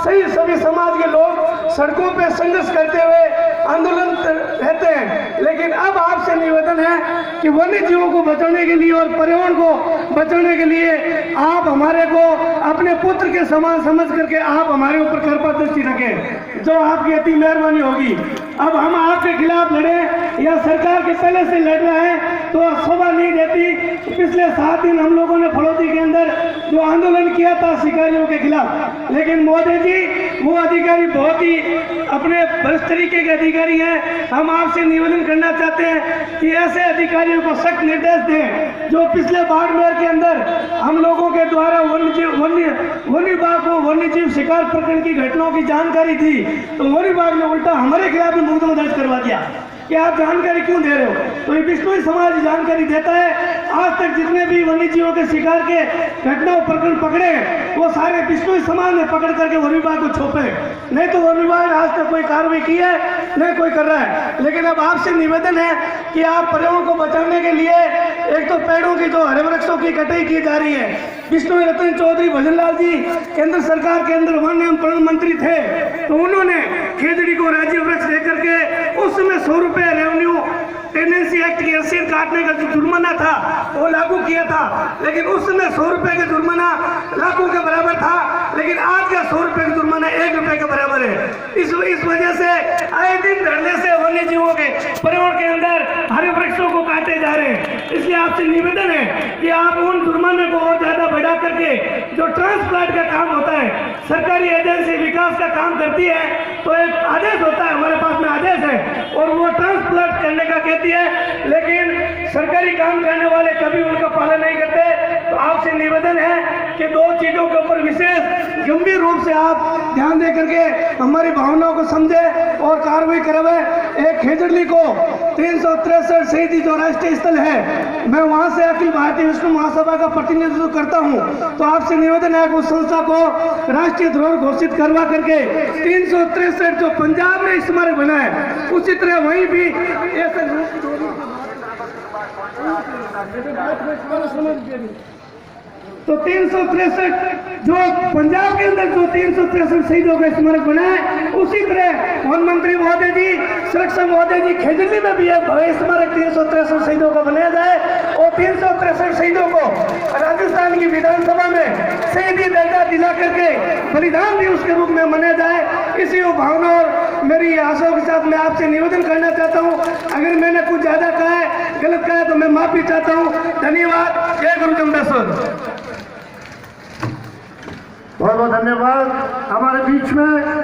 सभी समाज के लोग सड़कों पे संघर्ष करते हुए आंदोलन रहते हैं। लेकिन अब आपसे निवेदन है कि वन्य जीवों को बचाने के लिए और पर्यावरण को बचाने के लिए आप हमारे को अपने पुत्र के समान समझ करके आप हमारे ऊपर कृपा दृष्टि रखें, जो आपकी अति मेहरबानी होगी। अब हम आपके खिलाफ लड़े या सरकार के पहले से लड़ रहे हैं तो शोभा नहीं देती। पिछले 7 दिन हम लोगों ने फड़ौती के अंदर जो आंदोलन किया था शिकारियों के खिलाफ, लेकिन मोदी जी वो अधिकारी बहुत ही अपने भ्रष्ट तरीके के अधिकारी हैं। हम आपसे निवेदन करना चाहते हैं कि ऐसे अधिकारियों को सख्त निर्देश दें जो पिछले बाड़मेर के अंदर हम लोगों के द्वारा वन विभाग को वन्य जीव शिकार प्रकरण की घटनाओं की जानकारी थी, तो वन विभाग ने उल्टा हमारे खिलाफ मुकदमा दर्ज करवा दिया कि आप जानकारी क्यों दे रहे हो। तो ये बिश्नोई समाज जानकारी देता है। आज तक जितने भी वन्य जीवों के शिकार के घटनाओं प्रकरण पकड़े वो सारे बिश्नोई समाज ने पकड़ करके वन विभाग को छोपे, नहीं तो वन विभाग आज तक कोई कार्रवाई की है नहीं कोई कर रहा है। लेकिन अब आपसे निवेदन है कि आप पर्यावरण को बचाने के लिए एक तो पेड़ों की जो हरे वृक्षों की कटाई की जा रही है, बिश्नोई रतन चौधरी भजनलाल जी केंद्र सरकार के अंदर वन एवं पर्यावरण मंत्री थे, तो उन्होंने खेजड़ी को राज्य वृक्ष देकर के उस समय 100 रुपये रेवेन्यू टेनेंसी एक्ट की रसीद काटने का जो जुर्माना था वो लागू किया था। लेकिन उस समय 100 रुपये का जुर्माना लाखों के बराबर था, लेकिन आज का 100 रुपये का जुर्माना 1 रुपये के बराबर है। इस वजह से आए दिन धरने से वन्य जीवों के पर्यावरण के अंदर हरे वृक्षों को काटे जा रहे हैं। इसलिए आपसे निवेदन है कि आप उन जुर्माने को और ज्यादा बढ़ा करके जो ट्रांसप्लांट का काम होता है, सरकारी एजेंसी विकास का काम करती है तो एक आदेश होता है, हमारे पास में आदेश है और वो ट्रांसप्लांट करने का कहती है, लेकिन सरकारी काम करने वाले कभी उनका पालन नहीं करते। तो आपसे निवेदन है कि 2 चीजों के ऊपर विशेष गंभीर रूप से आप ध्यान दे करके हमारी भावनाओं को समझे और कार्रवाई करवाए। एक खेजड़ली को 363 शहीदी जो राष्ट्रीय स्थल है, मैं वहां से अखिल भारतीय विष्णु महासभा का प्रतिनिधित्व करता हूं, तो आपसे निवेदन है कि उस संस्था को राष्ट्रीय धरोहर घोषित करवा करके 363 जो पंजाब में स्मारक बना है उसी तरह वहीं भी तो 363 जो पंजाब के अंदर जो 363 शहीदों का स्मारक बना है, उसी तरह वन मंत्री महोदय जी, सुरक्षा महोदय जी, खेजड़ी में भी स्मारक 363 शहीदों का बनाया जाए और 363 शहीदों को राजस्थान की विधानसभा में शहीदी दर्जा दिला करके बलिदान दिवस के रूप में मनाया जाए। इसी भावना और मेरी आशाओं के साथ मैं आपसे निवेदन करना चाहता हूँ। अगर मैंने कुछ ज्यादा कहा है, गलत कहा है तो मैं माफी चाहता हूँ। धन्यवाद। जय गुरु जमदासुर। बहुत बहुत धन्यवाद। हमारे बीच में